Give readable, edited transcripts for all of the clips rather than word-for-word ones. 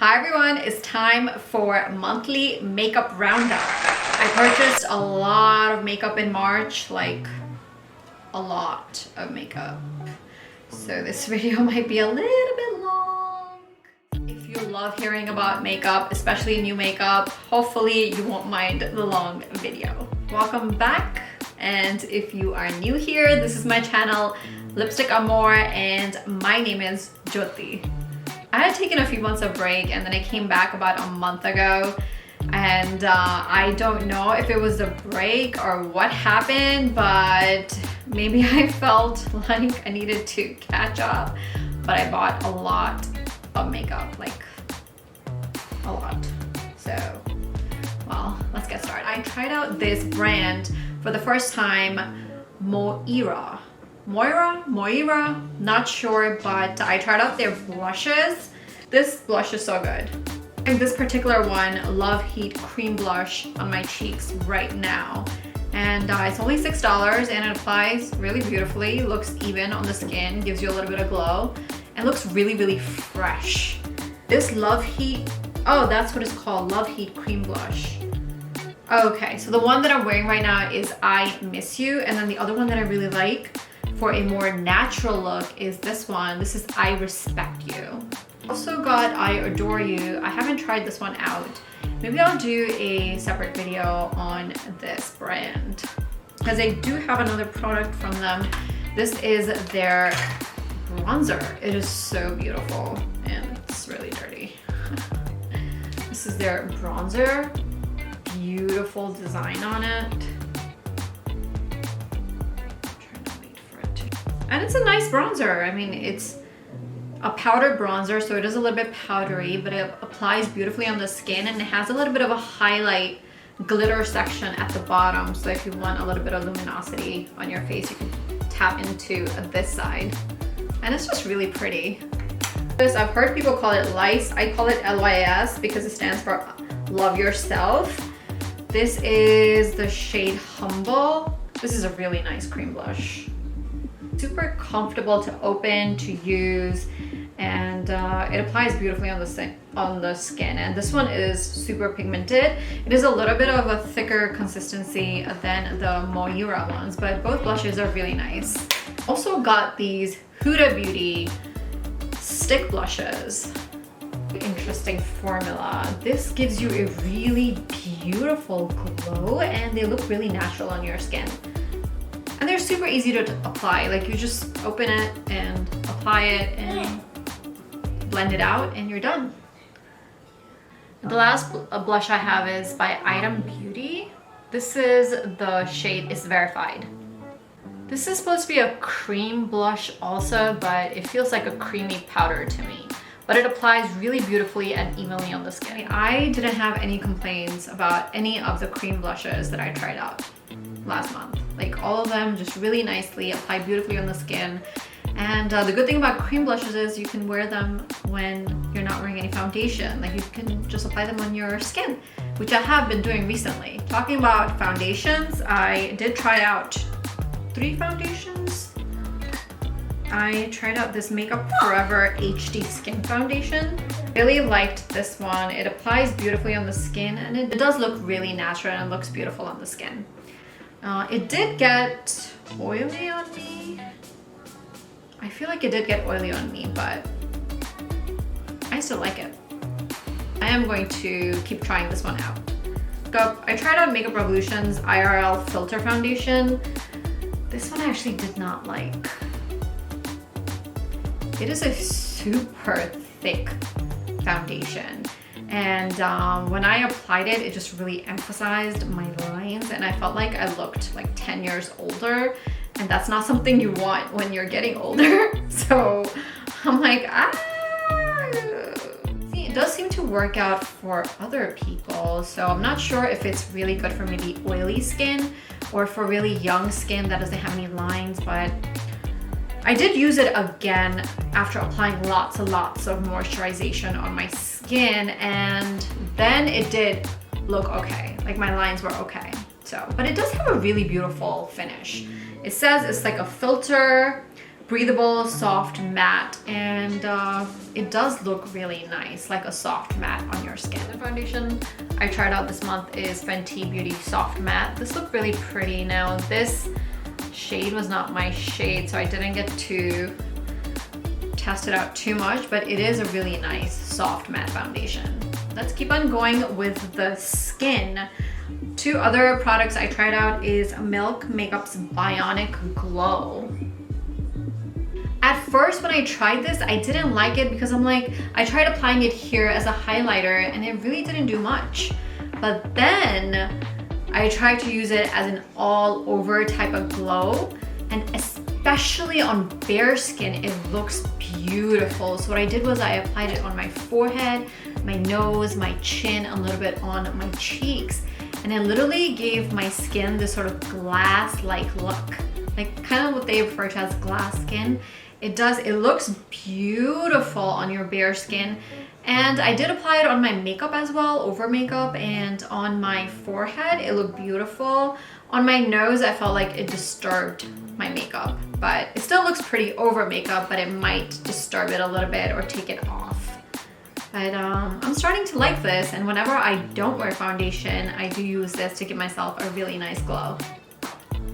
Hi everyone, it's time for monthly makeup roundup. I purchased a lot of makeup in March, like a lot of makeup. So this video might be a little bit long. If you love hearing about makeup, especially new makeup, hopefully you won't mind the long video. Welcome back. And if you are new here, this is my channel, Lipstick Amour, and my name is Jyoti. I had taken a few months of break and then I came back about a month ago, and I don't know if it was the break or what happened, but maybe I felt like I needed to catch up. But I bought a lot of makeup, like a lot. So, well, let's get started. I tried out this brand for the first time, Moira, not sure, but I tried out their blushes. This blush is so good. And this particular one, Love Heat Cream Blush on my cheeks right now. And it's only $6 and it applies really beautifully, looks even on the skin, gives you a little bit of glow, and looks really, really fresh. This Love Heat, oh, that's what it's called, Love Heat Cream Blush. Okay, so the one that I'm wearing right now is I Miss You, and then the other one that I really like for a more natural look is this one. This is I Respect You. Also got I Adore You. I haven't tried this one out. Maybe I'll do a separate video on this brand because I do have another product from them. This is their bronzer. It is so beautiful and it's really dirty. This is their bronzer. Beautiful design on it. And it's a nice bronzer. I mean, it's a powder bronzer, so it is a little bit powdery, but it applies beautifully on the skin, and it has a little bit of a highlight glitter section at the bottom. So if you want a little bit of luminosity on your face, you can tap into this side. And it's just really pretty. I've heard people call it LYS. I call it LYS because it stands for Love Yourself. This is the shade Humble. This is a really nice cream blush. Super comfortable to open, to use, and it applies beautifully on the skin. And this one is super pigmented. It is a little bit of a thicker consistency than the Moira ones, but both blushes are really nice. Also got these Huda Beauty stick blushes. Interesting formula. This gives you a really beautiful glow, and they look really natural on your skin. And they're super easy to apply. Like, you just open it and apply it and blend it out and you're done. The last blush I have is by Item Beauty. This is the shade Is Verified. This is supposed to be a cream blush also, but it feels like a creamy powder to me. But it applies really beautifully and evenly on the skin. I didn't have any complaints about any of the cream blushes that I tried out last month. Like, all of them just really nicely apply beautifully on the skin. And the good thing about cream blushes is you can wear them when you're not wearing any foundation. Like, you can just apply them on your skin, which I have been doing recently. Talking about foundations, I did try out 3 foundations. I tried out this Makeup Forever HD Skin Foundation. Really liked this one. It applies beautifully on the skin, and it does look really natural and looks beautiful on the skin. It did get oily on me. I feel like it did get oily on me, but I still like it. I am going to keep trying this one out. I tried out Makeup Revolution's IRL Filter Foundation. This one I actually did not like. It is a super thick foundation. And when I applied it, it just really emphasized my lines, and I felt like I looked like 10 years older, and that's not something you want when you're getting older. So I'm like, See, it does seem to work out for other people, so I'm not sure if it's really good for maybe oily skin or for really young skin that doesn't have any lines, but I did use it again after applying lots and lots of moisturization on my skin, and then it did look okay. Like, my lines were okay. So, but it does have a really beautiful finish. It says it's like a filter breathable, soft matte, and it does look really nice, like a soft matte on your skin. The foundation I tried out this month is Fenty Beauty Soft Matte. This looked really pretty. Now this shade was not my shade, so I didn't get to test it out too much, but it is a really nice soft matte foundation. Let's keep on going with the skin. Two other products I tried out is Milk Makeup's Bionic Glow. At first when I tried this, I didn't like it because I'm like, I tried applying it here as a highlighter and it really didn't do much. But then I tried to use it as an all over type of glow, and especially on bare skin, it looks beautiful. So what I did was I applied it on my forehead, my nose, my chin, a little bit on my cheeks, and it literally gave my skin this sort of glass-like look, like kind of what they refer to as glass skin. It looks beautiful on your bare skin. And I did apply it on my makeup as well, over makeup, and on my forehead, it looked beautiful. On my nose, I felt like it disturbed my makeup, but it still looks pretty over makeup, but it might disturb it a little bit or take it off. But I'm starting to like this, and whenever I don't wear foundation, I do use this to give myself a really nice glow.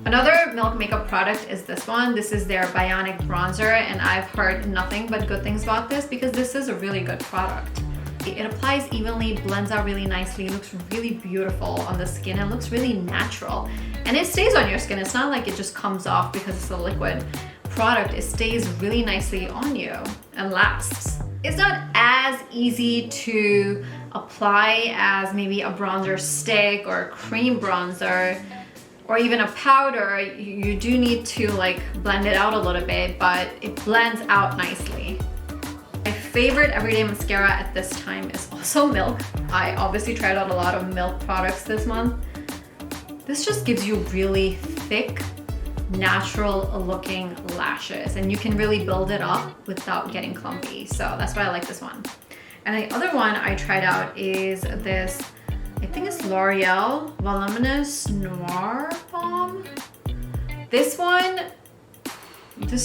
Another Milk makeup product is this one. This is their Bionic Bronzer, and I've heard nothing but good things about this because this is a really good product. It applies evenly, blends out really nicely, looks really beautiful on the skin, and looks really natural. And it stays on your skin. It's not like it just comes off because it's a liquid product. It stays really nicely on you and lasts. It's not as easy to apply as maybe a bronzer stick or a cream bronzer, or even a powder. You do need to like blend it out a little bit, but it blends out nicely. My favorite everyday mascara at this time is also Milk. I obviously tried out a lot of Milk products this month. This just gives you really thick, natural looking lashes, and you can really build it up without getting clumpy. So that's why I like this one. And the other one I tried out is this, I think it's L'Oreal Voluminous Noir Balm. This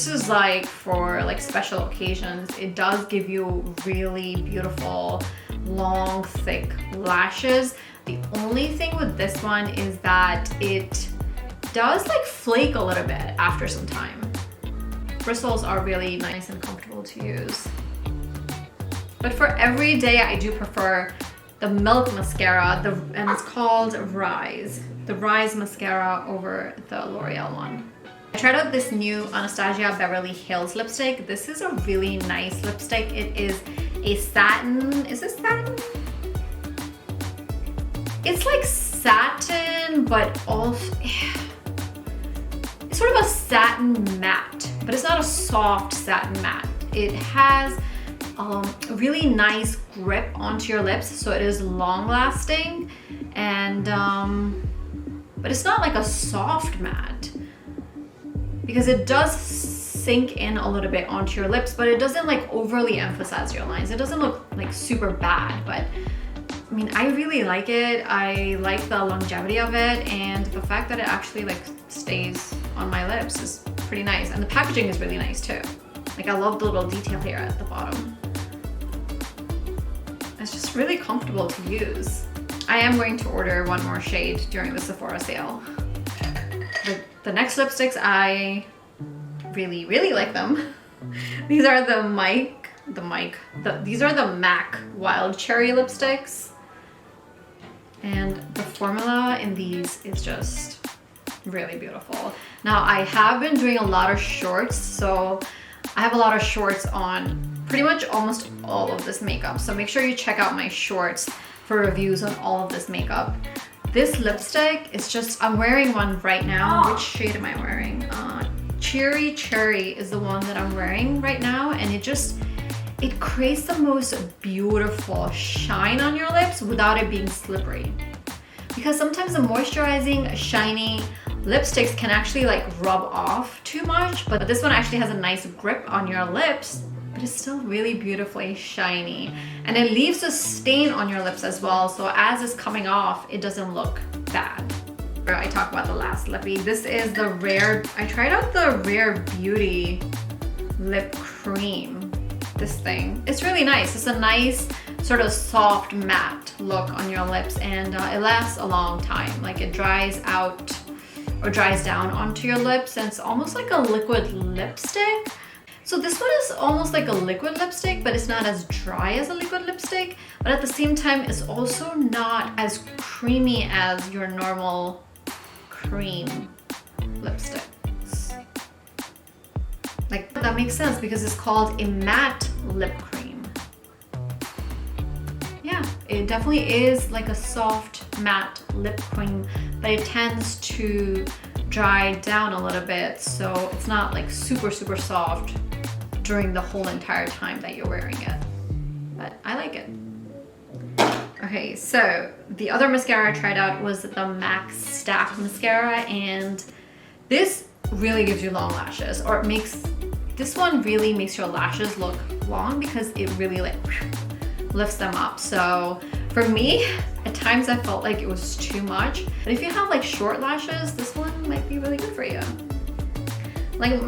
is like for like special occasions. It does give you really beautiful, long, thick lashes. The only thing with this one is that it does like flake a little bit after some time. Bristles are really nice and comfortable to use. But for every day, I do prefer the Milk mascara, and it's called Rise. The Rise mascara over the L'Oreal one. I tried out this new Anastasia Beverly Hills lipstick. This is a really nice lipstick. It is a satin, is this satin? It's like satin, but also, it's sort of a satin matte, but it's not a soft satin matte. It has a really nice grip onto your lips, so it is long lasting, and but it's not like a soft matte because it does sink in a little bit onto your lips, but it doesn't like overly emphasize your lines. It doesn't look like super bad, but I mean, I really like it. I like the longevity of it, and the fact that it actually like stays on my lips is pretty nice, and the packaging is really nice too. Like, I love the little detail here at the bottom. It's just really comfortable to use. I am going to order one more shade during the Sephora sale. The next lipsticks, I really, really like them. These are these are the MAC Wild Cherry lipsticks. And the formula in these is just really beautiful. Now, I have been doing a lot of shorts, so I have a lot of shorts on pretty much almost all of this makeup. So make sure you check out my shorts for reviews on all of this makeup. This lipstick is just, I'm wearing one right now. Which shade am I wearing? Cherry Cherry is the one that I'm wearing right now, and it creates the most beautiful shine on your lips without it being slippery. Because sometimes the moisturizing, shiny lipsticks can actually like rub off too much, but this one actually has a nice grip on your lips, but it's still really beautifully shiny. And it leaves a stain on your lips as well, so as it's coming off, it doesn't look bad. I talk about the last lippy. This is the Rare, I tried out the Rare Beauty lip cream. This thing, it's really nice. It's a nice sort of soft matte look on your lips, and it lasts a long time. Like it dries out or dries down onto your lips, and it's almost like a liquid lipstick. So this one is almost like a liquid lipstick, but it's not as dry as a liquid lipstick, but at the same time it's also not as creamy as your normal cream lipsticks. Like, that makes sense because it's called a matte lip cream. Yeah, it definitely is like a soft matte lip cream, but it tends to dry down a little bit, so it's not like super soft during the whole entire time that you're wearing it. But I like it. Okay, so the other mascara I tried out was the MAC Stack Mascara, and this really gives you long lashes, or it makes, this one really makes your lashes look long because it really like lifts them up. So for me, at times I felt like it was too much, but if you have like short lashes, this one might be really good for you. Like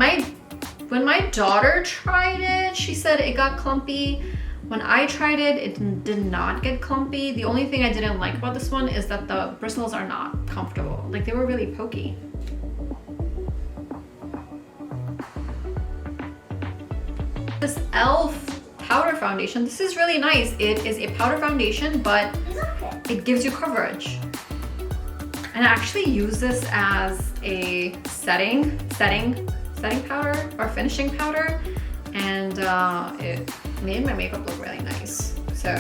when my daughter tried it, she said it got clumpy. When I tried it, it did not get clumpy. The only thing I didn't like about this one is that the bristles are not comfortable. Like they were really pokey. This e.l.f. powder foundation, this is really nice. It is a powder foundation, but it gives you coverage. And I actually use this as a setting powder or finishing powder, and it made my makeup look really nice. So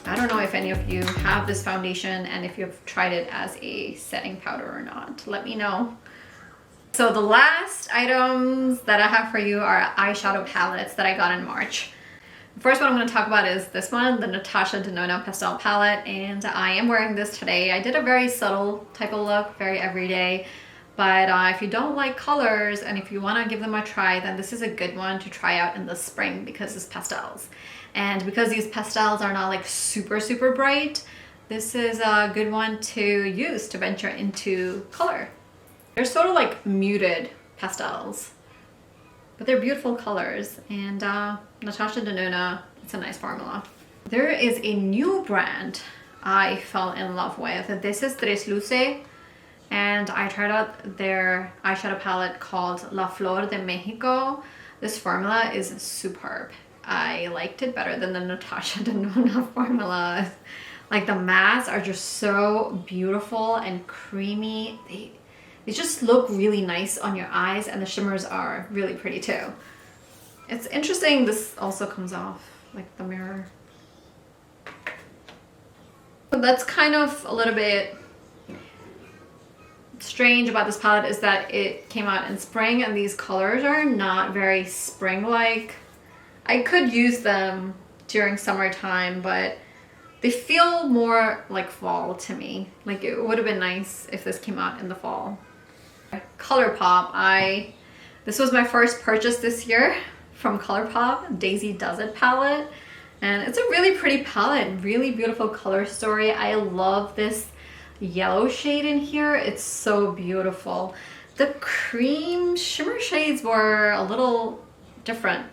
I don't know if any of you have this foundation and if you've tried it as a setting powder or not. Let me know. So the last items that I have for you are eyeshadow palettes that I got in March. The first one I'm going to talk about is this one, the Natasha Denona Pastel palette, and I am wearing this today. I did a very subtle type of look, very everyday, but if you don't like colors and if you want to give them a try, then this is a good one to try out in the spring because it's pastels. And because these pastels are not like super bright, this is a good one to use to venture into color. They're sort of like muted pastels, but they're beautiful colors, and Natasha Denona, it's a nice formula. There is a new brand I fell in love with. This is Tres Luce, and I tried out their eyeshadow palette called La Flor de Mexico. This formula is superb. I liked it better than the Natasha Denona formula. Like the mattes are just so beautiful and creamy. They just look really nice on your eyes, and the shimmers are really pretty too. It's interesting, this also comes off like the mirror. But that's kind of a little bit strange about this palette, is that it came out in spring and these colors are not very spring-like. I could use them during summertime, but they feel more like fall to me. Like it would have been nice if this came out in the fall. Colourpop, this was my first purchase this year from Colourpop, Daisy Does It palette, and it's a really pretty palette, really beautiful color story. I love this yellow shade in here. It's so beautiful. The cream shimmer shades were a little different,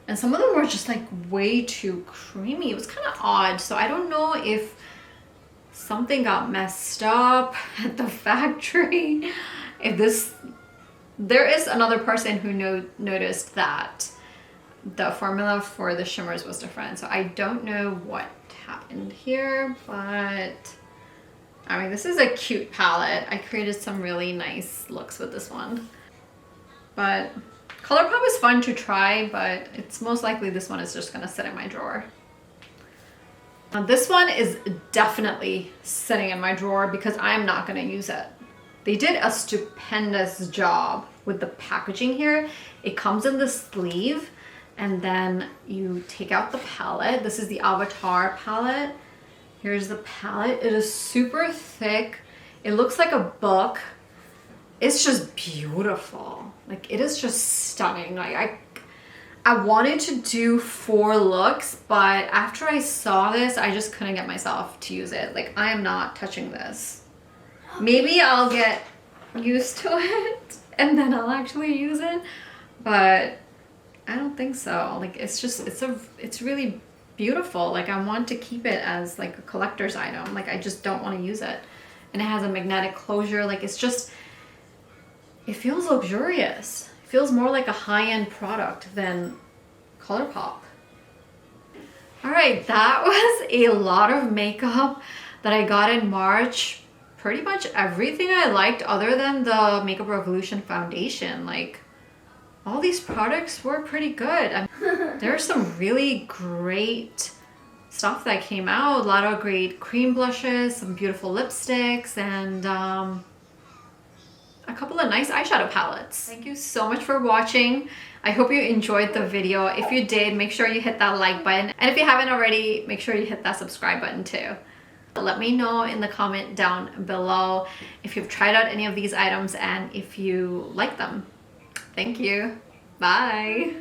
and some of them were just like way too creamy. It was kind of odd, so I don't know if something got messed up at the factory. There is another person who noticed that the formula for the shimmers was different, so I don't know what happened here, but I mean, this is a cute palette. I created some really nice looks with this one. But Colourpop is fun to try, but it's most likely this one is just gonna sit in my drawer. Now this one is definitely sitting in my drawer because I'm not gonna use it. They did a stupendous job with the packaging here. It comes in the sleeve, and then you take out the palette. This is the Avatar palette. Here's the palette. It is super thick. It looks like a book. It's just beautiful. Like, it is just stunning. Like, I wanted to do 4 looks, but after I saw this, I just couldn't get myself to use it. Like, I am not touching this. Maybe I'll get used to it and then I'll actually use it. but I don't think so. Like it's really beautiful. Like I want to keep it as like a collector's item. Like I just don't want to use it. And it has a magnetic closure. Like it's just, it feels luxurious. It feels more like a high-end product than Colourpop. All right, that was a lot of makeup that I got in March. Pretty much everything I liked other than the Makeup Revolution foundation. Like all these products were pretty good. I mean, there's some really great stuff that came out. A lot of great cream blushes, some beautiful lipsticks, and a couple of nice eyeshadow palettes. Thank you so much for watching. I hope you enjoyed the video. If you did, make sure you hit that like button. And if you haven't already, make sure you hit that subscribe button too. Let me know in the comment down below if you've tried out any of these items and if you like them. Thank you. Bye.